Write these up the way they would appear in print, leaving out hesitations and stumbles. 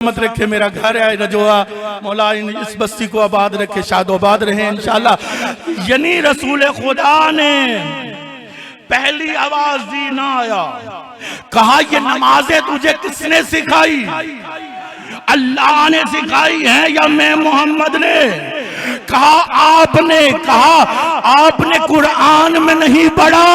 मत रखे, मेरा घर है रजोआ, मौला इस बस्ती को आबाद रखे, शादोबाद रहे इंशाल्लाह। यानी रसूल खुदा ने पहली आवाज दी ना आया, कहा ये नमाजें तुझे किसने सिखाई? अल्लाह ने सिखाई है या मैं मोहम्मद ने? कहा आपने कुरान में नहीं पढ़ा,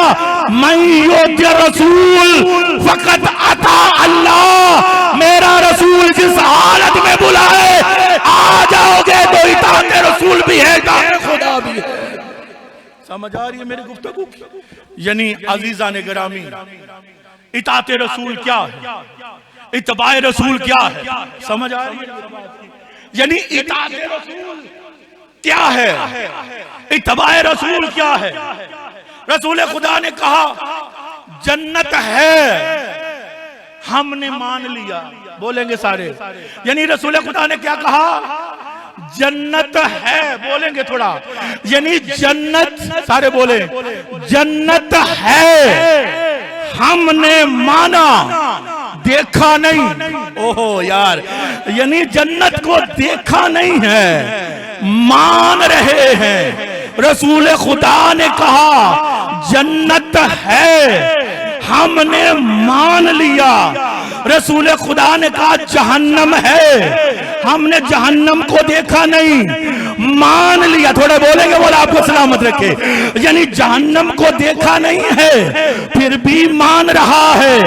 मैं योग्य रसूल फकत अता अल्लाह, मेरा रसूल जिस हालत में बुलाए आ जाओगे तो इताअत रसूल भी है, इताअत खुदा भी है। समझ आ रही है मेरी गुफ्तगू? यानी अजीजा ने गिरामी, इताअत रसूल क्या है, इत्बाए रसूल क्या है? समझ आ रही है? यानी इताअत रसूल क्या है, इत्बाए रसूल क्या है? रसूल खुदा ने कहा जन्नत है, हमने मान लिया, बोलेंगे सारे। यानी रसूल खुदा ने क्या कहा? जन्नत है, बोलेंगे थोड़ा। यानी जन्नत, सारे बोले जन्नत है, हमने माना, देखा नहीं। ओहो यार, यानी जन्नत को देखा नहीं है, मान रहे हैं। रसूल खुदा ने कहा जन्नत है, हमने मान लिया। रसूल खुदा ने कहा जहन्नम है, हमने जहन्नम को देखा नहीं, मान लिया। थोड़े बोलेंगे, बोला आपको सलामत रखे। यानी जहन्नम को देखा नहीं है, फिर भी मान रहा है।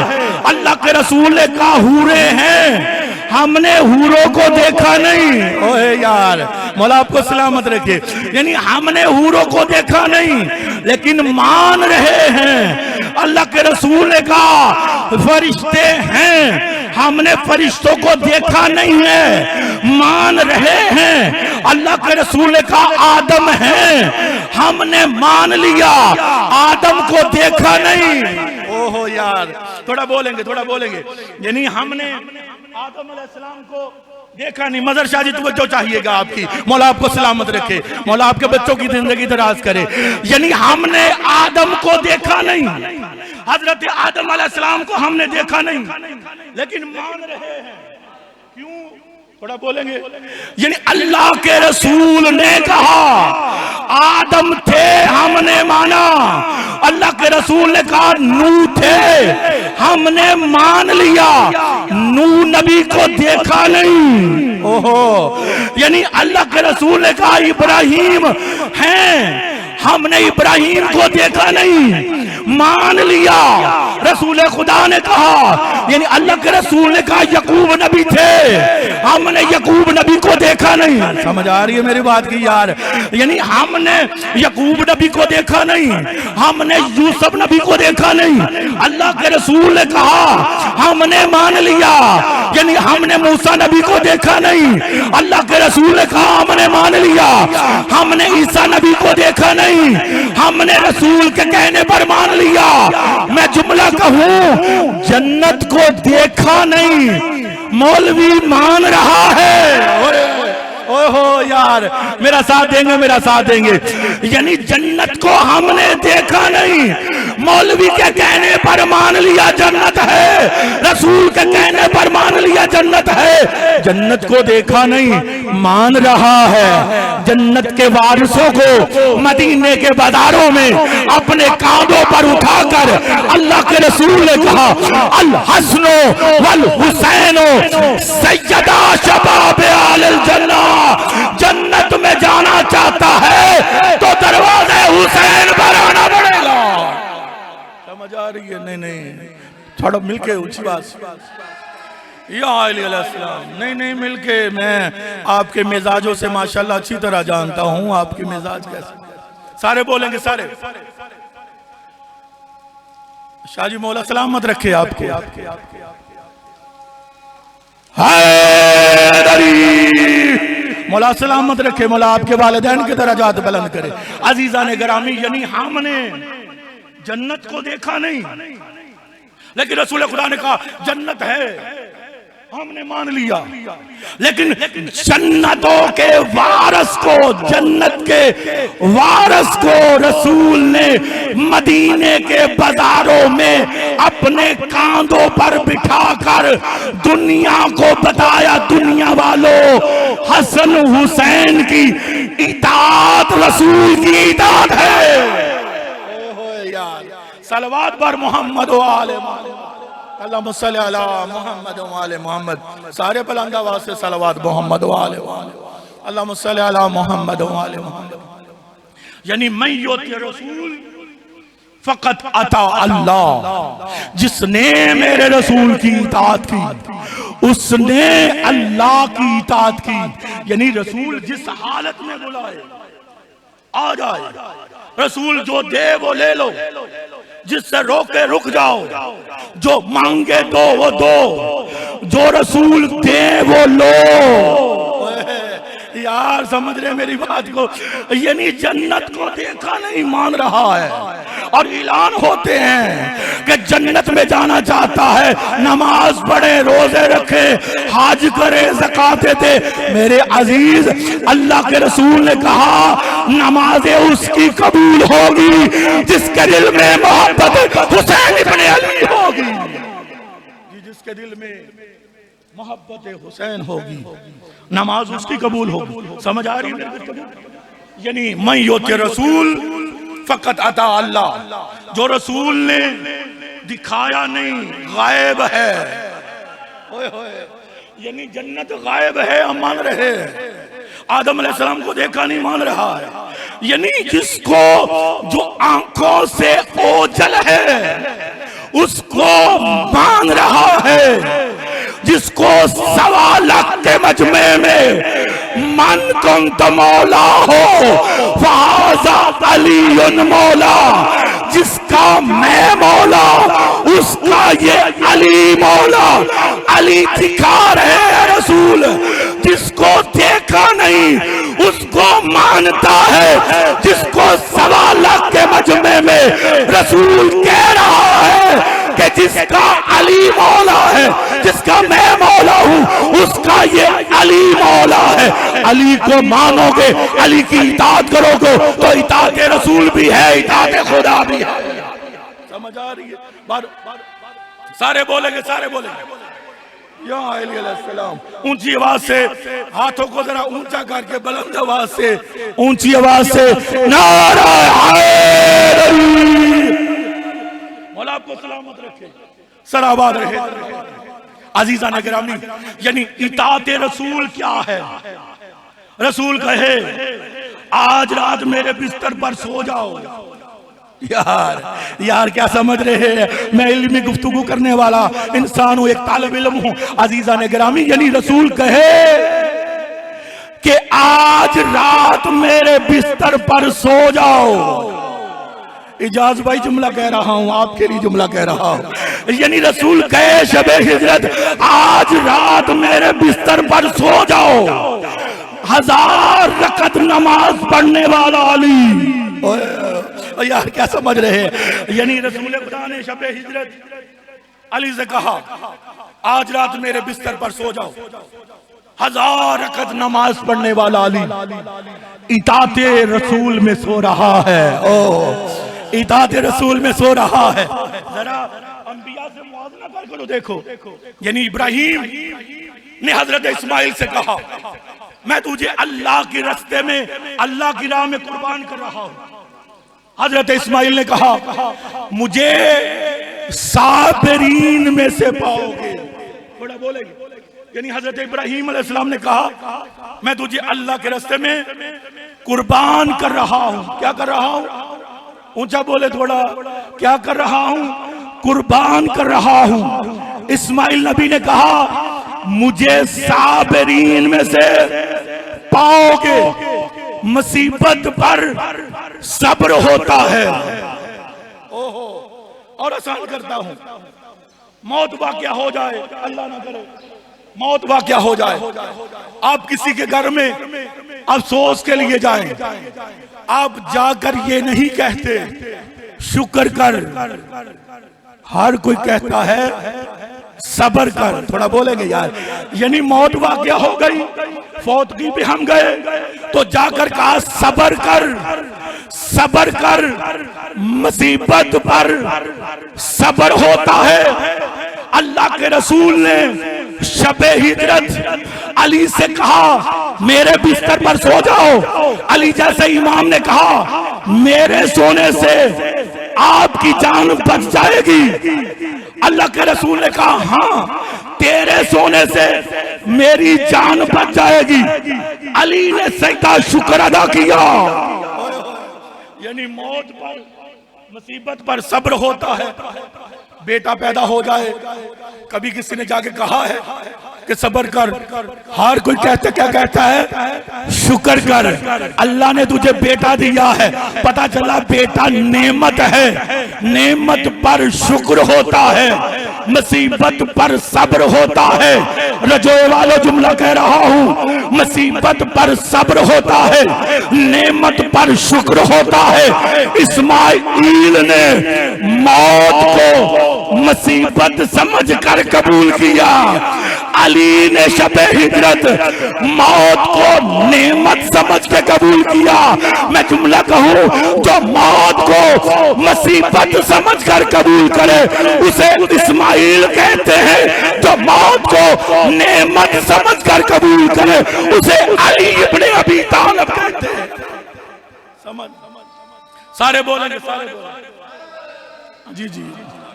अल्लाह के रसूल ने कहा हूरे हैं, हमने हूरों को देखा नहीं। ओए यार, मौला आपको सलामत रखे। यानी हमने हूरों को देखा नहीं, लेकिन मान रहे हैं। अल्लाह के रसूल ने कहा फरिश्ते हैं, हमने फरिश्तों को देखा नहीं है, मान रहे हैं। अल्लाह के रसूल ने कहा आदम है, हमने मान लिया, आदम को देखा नहीं। ओहो यार, थोड़ा बोलेंगे, थोड़ा बोलेंगे। यानी हमने आदम अलैहिस्सलाम को देखा नहीं। मजर शाह जी तुमको जो चाहिएगा आपकी, मौला आपको सलामत रखे, मौला आपके बच्चों की जिंदगी दराज करे। यानी हमने आदम को देखा नहीं, हजरत आदम अलैहिस्सलाम को हमने देखा नहीं, लेकिन मान रहे हैं। क्यों? थोड़ा बोलेंगे। यानी अल्लाह के रसूल ने कहा आदम थे, हमने माना। अल्लाह के रसूल ने कहा नूह थे, हमने मान लिया, नूह नबी को देखा नहीं। ओहो, यानी अल्लाह के रसूल ने कहा इब्राहिम हैं, हमने इब्राहिम को देखा नहीं, मान लिया। रसूल खुदा ने कहा, यानी अल्लाह के रसूल ने कहा यकूब नबी थे, हमने यकूब नबी को देखा नहीं। समझ आ रही है मेरी बात की यार? यानी हमने यकूब नबी को देखा नहीं, हमने यूसुफ नबी को देखा नहीं। अल्लाह के रसूल ने कहा हमने मान लिया, यानी हमने मूसा नबी को देखा नहीं। अल्लाह के रसूल ने कहा हमने मान लिया, हमने ईसा नबी को देखा नहीं, हमने रसूल के कहने पर मान लिया। मैं जुमला कहूं, जन्नत को देखा नहीं, मौलवी मान रहा है। ओहो यार, मेरा साथ देंगे, मेरा साथ देंगे। यानी जन्नत को हमने देखा नहीं, मौलवी के कहने पर मान लिया जन्नत है, रसूल के कहने पर मान लिया जन्नत है। जन्नत को देखा नहीं, मान रहा है। जन्नत के वारिसों को मदीने के बाजारों में अपने कांधों पर उठाकर अल्लाह के रसूल ने कहा अल हसनो वल हुसैनो सैयदा शबाब आलिल जन्ना, जन्नत में जाना चाहता है तो दरवाजे हुसैन पर आना पड़ेगा। समझ आ रही है? नहीं, थोड़ा मिलके ऊंची बात। या अलैहिस्सलाम, नहीं मिलके। मैं आपके मिजाजों से माशाल्लाह अच्छी तरह जानता हूं आपके मिजाज कैसे। सारे बोलेंगे, सारे। शाह जी मौला सलामत रखे आपको। मौला सलामत रखे, मौला आपके वालिदैन के दर्जात बुलंद करे। अजीजा ने गिरामी, यानी हमने जन्नत को देखा नहीं, लेकिन रसूल खुदा ने कहा जन्नत है, हमने मान लिया, लेकिन जन्नतों के वारस को, जन्नत के वारस को रसूल ने मदीने के बाजारों में अपने कांधों पर बिठाकर दुनिया को बताया, दुनिया वालों, हसन हुसैन की इताअत रसूल की इताअत है। सलवात पर मोहम्मद व आले अल्लाहुम्मा सल्ली अला मोहम्मद व आले मोहम्मद, सारे बुलंद आवाज से सलवात मोहम्मद व आले अल्लाहुम्मा सल्ली अला मोहम्मद व आले मोहम्मद। यानी मैं योती रसूल फकत अता अल्लाह, जिसने मेरे रसूल की इताअत की उसने अल्लाह की इताअत की। यानी रसूल जिस हालत में बुलाए आ जाए, रसूल जो दे वो ले लो, जिससे रोके रुक जाओ, जो मांगे दो वो दो, जो रसूल दे वो लो। यार समझ रहे मेरी बात को? यानी जन्नत को देखा नहीं मान रहा है, और ऐलान होते हैं कि जन्नत में जाना चाहता है, नमाज पढ़े, रोजे रखे, हाज करे, ज़कात दे। मेरे अजीज, अल्लाह के रसूल ने कहा नमाज़ें उसकी कबूल होगी जिसके दिल में मोहब्बत हुसैन इब्न अली होगी, जिसके दिल में मोहब्बत हुसैन होगी, नमाज उसकी कबूल होगी। समझ आ रही है? यानी मैं योते रसूल फकत अता अल्लाह, जो रसूल ने दिखाया नहीं गायब है। यानी जन्नत गायब है, हम मान रहे हैं, आदम अलैहिस्सलाम को देखा नहीं मान रहा है। यानी जिसको, जो आंखों से ओझल है उसको मान रहा है, जिसको 1.25 लाख के मजमे में मन कुंत मौला हो फाजा अलीयुन मौला, जिसका मैं मौला उसका ये अली मौला। अली दिखा रहे रसूल, जिसको देखा नहीं उसको मानता है, जिसको 1.25 लाख के मजमे में रसूल कह रहा है कि जिसका अली मौला है, जिसका मैं मौला हूँ, उसका ये अली मौला है। अली को मानोगे, अली की इताअत करोगे तो इताअत रसूल भी है, इताअत खुदा भी है। समझ आ रही है? सारे बोलेंगे, सारे बोलेंगे या अलैहिस्सलाम। ऊंची आवाज से, हाथों को जरा ऊंचा करके बुलंद आवाज से, ऊंची आवाज से नारा हैदरी। मौला आपको सलामत रखे, सलावत रहे। अजीजा ने गिरामी, यानी इताअत रसूल क्या है? रसूल कहे आज रात मेरे बिस्तर पर सो जाओ। यार क्या समझ रहे हैं? मैं इल्मी गुफ्तगू करने वाला इंसान हूं, एक तालिब इल्म हूं। अजीजा ने गिरामी, यानी रसूल कहे कि आज रात मेरे बिस्तर पर सो जाओ। इजाज भाई जुमला कह रहा हूं, आपके लिए जुमला कह रहा हूं। यानी रसूल कहे शबे हिजरत, आज रात मेरे बिस्तर पर सो जाओ। 1000 रकत नमाज पढ़ने वाला अली। यार क्या समझ रहे हैं? यानी रसूल खुदा ने शबे हिजरत अली से कहा आज रात मेरे बिस्तर पर सो जाओ। 1000 रकत नमाज पढ़ने वाला अली इताअत रसूल में सो रहा है। ओ इताअत रसूल में सो रहा है। जरा अंबिया से मुआवजा कर करो, देखो। यानी इब्राहिम ने हजरत इस्माइल से कहा मैं तुझे अल्लाह के रास्ते में, अल्लाह की राह में कुर्बान कर रहा हूं। हजरत इस्माइल ने कहा मुझे साबिरीन में से पाओगे। थोड़ा बोलेंगे। यानी हजरत इब्राहिम अलैहिस्सलाम ने कहा मैं तुझे अल्लाह के रास्ते में कुर्बान कर रहा हूं। क्या कर रहा हूं? ऊंचा बोले थोड़ा। क्या कर रहा हूं? कुर्बान कर रहा हूं। इस्माइल नबी ने कहा मुझे साबिरीन में से पाओगे। मुसीबत पर सब्र होता है। ओहो, और आसान करता हूं। मौत वाक़या हो जाए, अल्लाह ना करे, मौत वाक़या हो जाए, आप किसी के घर में अफसोस के लिए जाएं, आप जाकर ये नहीं कहते शुक्र कर। हर कोई कहता है सबर कर। थोड़ा बोलेंगे यार, यानी मौत वाक़या हो गई, फौतगी पे हम गए, तो जाकर कहा सबर कर, सबर कर, मुसीबत पर सबर होता है। अल्लाह के रसूल ने शबे हिजरत अली से कहा मेरे बिस्तर पर सो जाओ। अली जैसे इमाम ने कहा मेरे सोने से आपकी जान बच जाएगी। अल्लाह के रसूल ने कहा हाँ तेरे सोने से मेरी जान बच जाएगी। अली ने सजदा शुक्र अदा किया। यानी मौत पर मुसीबत पर सब्र होता है। बेटा पैदा हो जाए, कभी किसी ने जाके कहा है कि सब्र कर, हर कोई कहते क्या कहता है शुक्र कर। अल्लाह ने तुझे बेटा दिया है, पता चला बेटा नेमत है, नेमत पर शुक्र होता है, मुसीबत पर सब्र होता है। रजोए वालों जुमला कह रहा हूं, मुसीबत पर सब्र होता है, नेमत पर शुक्र होता है। इस्माइल ने मौत को मुसीबत समझ कर कबूल किया, अली ने शबे हिजरत मौत को नेमत समझ के कबूल किया। मैं जुमला कहूं, जो मौत को मुसीबत समझ कर कबूल करे उसे इस्माइल कहते हैं, जो मौत को नेमत समझ कर कबूल करे उसे अली इब्ने अबी तालिब कहते हैं। समझ सारे बोलेंगे, सारे बोलेंगे। जी जी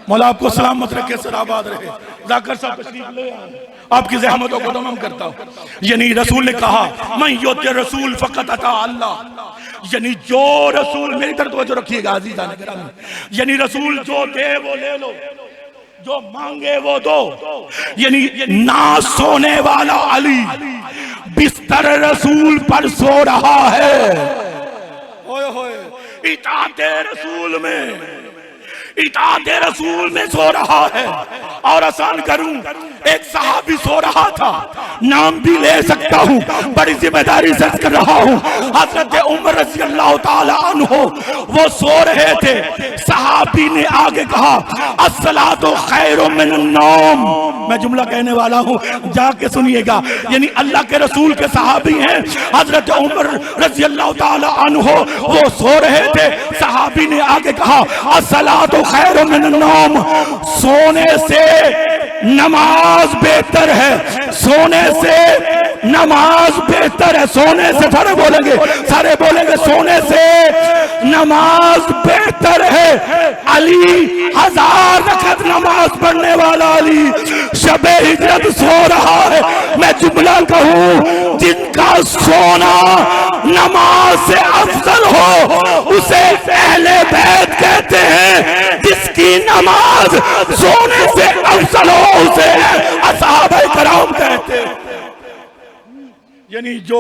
मौला आपको सलामत रखे, सलाबाद रहे। जाकर साहब तशरीफ ले आए, आपकी ज़हमतों को तमाम करता हूँ। यानी रसूल ने कहा मैं योते रसूल फ़क़त अता अल्लाह, यानी जो रसूल, मेरी तरफ तवज्जो रखिएगा अज़ीज़ान गिरामी, यानी रसूल जो दे वो ले लो, जो मांगे वो दो। यानी ना सोने वाला अली बिस्तर रसूल पर सो रहा है, होए होए इताअते रसूल में, इताअते रसूल में सो रहा है। और आसान करूं, एक सहाबी सो रहा था, नाम भी ले सकता हूं, बड़ी जिम्मेदारी से कर रहा हूं। हजरत उमर रज़ी अल्लाह ताला अन्हु वो सो रहे थे, सहाबी ने आगे कहा अस्सलातु खैरुम मिनन नौम। मैं जुमला कहने वाला हूं, जाके सुनिएगा। यानी अल्लाह के रसूल के सहाबी हैं हजरत उमर रज़ी अल्लाह ताला अन्हु, वो सो रहे थे, सहाबी ने आगे कहा अस्सलातु खैरुम मिनन नौम, सोने से नमाज बेहतर है, सोने से नमाज बेहतर है। सोने से सारे बोलेंगे, सारे बोलेंगे सोने से नमाज बेहतर है। अली 1000 रकात नमाज पढ़ने वाला अली शबे हिजरत सो रहा है। मैं जुमला कहूं, जिनका सोना नमाज से अफजल हो उसे अहले बैत कहते हैं, जिसकी नमाज सोने से अफजल हो उसे असहाबे कराम कहते हैं। यानी जो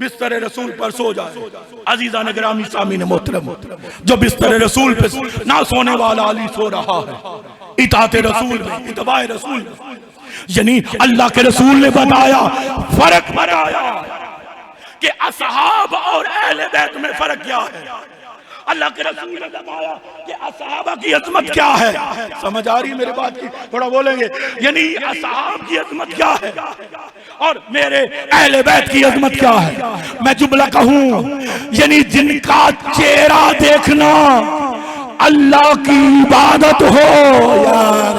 बिस्तर रसूल पर सो जाए, अजीज़ान गिरामी सामीन मोहतरम, जो बिस्तर रसूल पे ना सोने वाला अली सो रहा है, इताअते रसूल में, इत्बाए रसूल। यानी अल्लाह के रसूल ने बताया, फर्क बताया कि असहाब और अहले बैत में फर्क क्या है। अल्लाह के रसूल ने बताया कि असहाबा की अजमत क्या है। समझ आ रही मेरे बात की? थोड़ा बोलेंगे। यानी असहाब की अजमत क्या है और मेरे अहले बैत की अजमत क्या है। मैं जुमला कहूं, यानी जिनका चेहरा देखना अल्लाह की इबादत हो,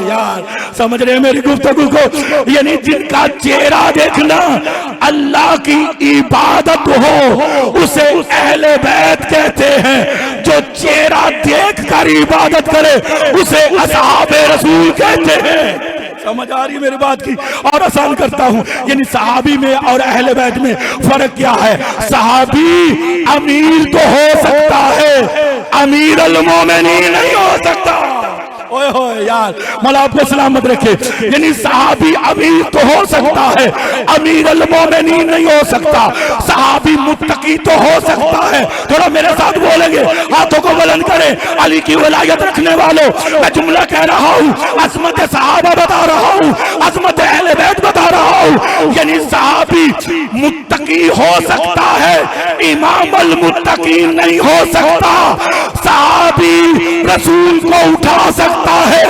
यार समझ रहे मेरी गुफ्तगू को, यानी जिनका चेहरा देखना अल्लाह की इबादत हो उसे अहले बैत कहते हैं। जो चेहरा देख कर इबादत करे उसे असहाबे रसूल कहते हैं। समझ आ रही मेरी बात की? और आसान करता हूं, यानी सहाबी में और अहले बैत में फर्क क्या है। सहाबी अमीर तो हो सकता है, अमीर अल मोमिनीन नहीं हो सकता। ओए होए यार, मौला आपको सलामत रखे। यानी सहाबी अमीर तो हो सकता है, अमीर अल मोमिनीन नहीं हो सकता। सहाबी मुत्तकी तो हो सकता है। थोड़ा मेरे साथ बोलेंगे, हाथों को बुलंद करें। अली की वलायत रखने वालों, मैं जुमला कह रहा हूँ, अज़मत सहाबा बता रहा हूँ, अज़मत अहले अहले बैत बता रहा हूं। यानी सहाबी मुत्तकी हो सकता है, इमाम अल मुत्तकीन नहीं हो सकता। सहाबी रसूल को उठा सकता है,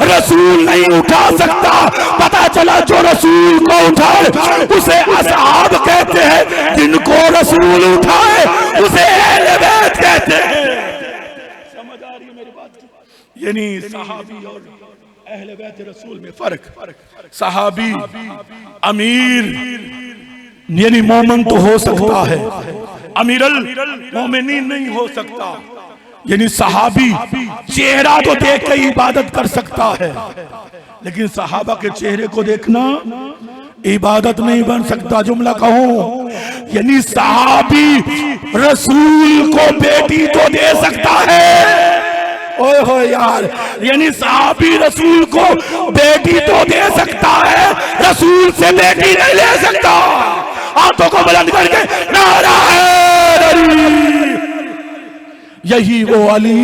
रसूल नहीं उठा सकता। पता चला जो रसूल को उठाए उसे असहाब कहते हैं, जिनको रसूल उठाए उसे अहले बैत कहते हैं। समझ आ रही है मेरी बात? यानी सहाबी और अहले बैत रसूल में फर्क। सहाबी अमीर यानी मोमिन तो हो सकता है, अमीरुल मोमिनीन नहीं हो सकता। यानी सहाबी चेहरा तो देख के इबादत कर सकता है, लेकिन सहाबा के चेहरे को देखना इबादत नहीं बन सकता। जुमला कहूं, यानी सहाबी रसूल को बेटी तो दे सकता है। ओए हो यार, यानी सहाबी रसूल को बेटी तो दे सकता है, रसूल से बेटी नहीं ले सकता। हाथों को बुलंद करके नारा है अली। यही वो अली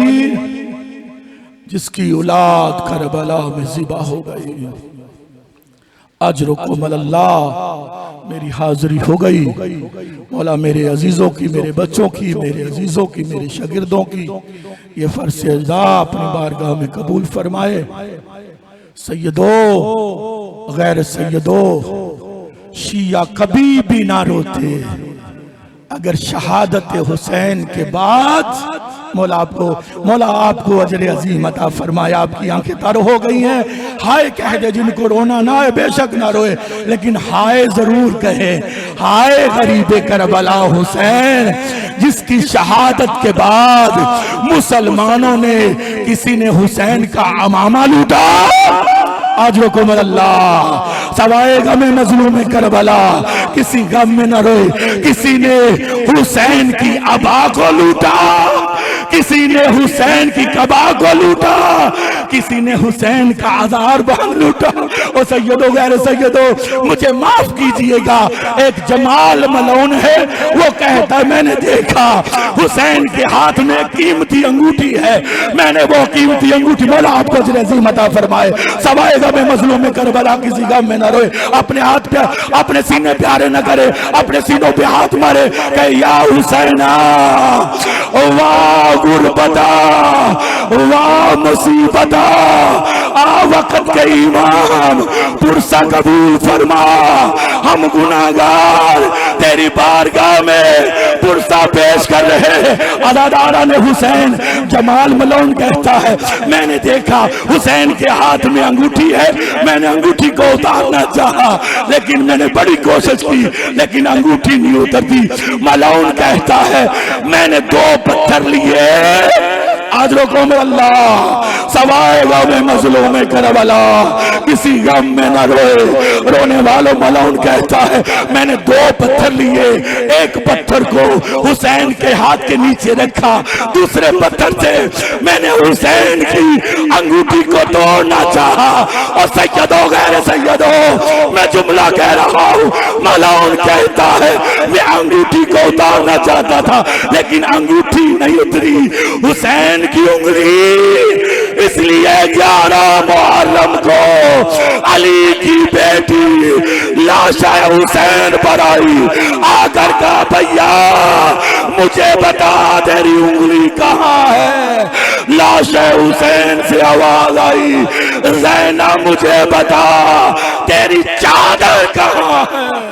जिसकी औलाद करबला में ज़िबा हो गई। अजरुकुम अल्लाह, मेरी हाजिरी हो गई। मौला मेरे अजीजों की, मेरे बच्चों की, मेरे अजीजों की, मेरे शागिर्दों की ये फर्ज अज़ा अपनी बारगाह में कबूल फरमाए। सैयदो गैर सैयदो, शिया कभी भी ना रोते अगर शहादत हुसैन के बाद मौला आपको अजर अजीम अता फरमाए। आपकी आंखें तर हो गई हैं, हाय कह दे जिनको रोना ना है, बेशक ना रोए, लेकिन हाय जरूर कहे। हाय गरीबे करबला हुसैन, जिसकी शहादत के बाद मुसलमानों ने, किसी ने हुसैन का अमामा लूटा। अजरुकुम अल्लाह, सवाए गमे मजलूम करबला, किसी गम में न रोए। किसी ने हुसैन की अबा को लूटा, किसी ने हुसैन की कबा को लूटा, किसी ने हुसैन का आज़ार बांध लूटा। ओ सैयदो गैर सैयदो, मुझे माफ कीजिएगा, एक जमाल मलौन है, वो कहता है मैंने देखा हुसैन के हाथ में कीमती अंगूठी है, मैंने वो कीमती अंगूठी, मौला आपको अजर अज़ीम अता फरमाए। सवाए गम मजलूम में करबला, किसी गम में न रोए, अपने हाथ पे, अपने सीने प्यारे न करे, अपने सीनों पे हाथ मारे, कहे या हुसैना, वाह गुरबता, वाह मुसीबता, आ वक्त के इमाम पुरसा कबूल फरमा। हम गुनाहगार तेरी बारगाह में पुरसा पेश कर रहे। अदादारा ने हुसैन, जमाल मलौन कहता है मैंने देखा हुसैन के हाथ में अंगूठी है, मैंने अंगूठी को उतारना चाहा, लेकिन मैंने बड़ी कोशिश की, लेकिन अंगूठी नहीं उतरती। मलौन कहता है मैंने 2 पत्थर लिए। अजरुकुम अल्लाह, सवाए गम मजलूम करबला, किसी गम में न रोए। रोने वालों मलौन कहता है मैंने 2 पत्थर लिए, एक पत्थर को हुसैन के हाथ के नीचे रखा, दूसरे पत्थर से मैंने हुसैन की अंगूठी को तोड़ना चाहा। और सैयदो गैर सैयदो, मैं जुमला कह रहा हूँ, मलौन कहता है मैं अंगूठी को उतारना चाहता था, लेकिन अंगूठी नहीं उतरी, हुसैन की उंगली। इसलिए 11 मुहर्रम को अली की बेटी लाशा हुसैन पर आई, आकर कहा भैया मुझे बता तेरी उंगली कहाँ है। लाशा हुसैन से आवाज आई, ज़ैना मुझे बता तेरी चादर कहाँ है।